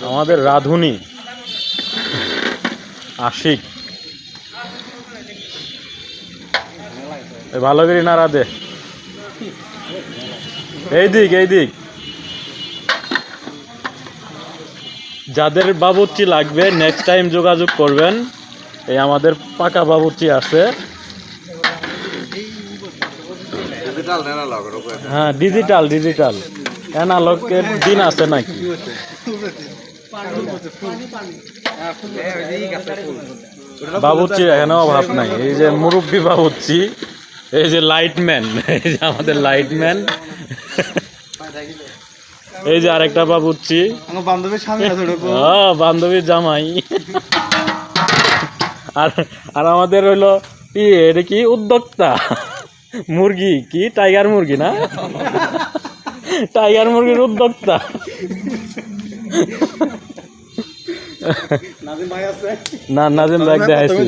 আমাদের রাধুনি আশিক ভালো করি না রাধে এই দিক যাদের বাবুর্চি লাগবে নেক্সট টাইম যোগাযোগ করবেন। এই আমাদের পাকা বাবুর্চি আছে। হ্যাঁ ডিজিটাল অ্যানালগের দিন আছে নাকি? বাবুর্চির এখানে অভাব নাই। এই যে মুরব্বী বাবুর্চি, এই যে লাইটম্যান, এই যে আমাদের লাইটম্যান, এই যে আরেকটা বাবুর্চি বান্ধবীর জামাই, আর আমাদের হইলো এটা কি উদ্যোক্তা মুরগি, কি টাইগার মুরগি না, টাইগার মুরগির উদ্যোক্তা নাজিম ভাই দেখাইছি।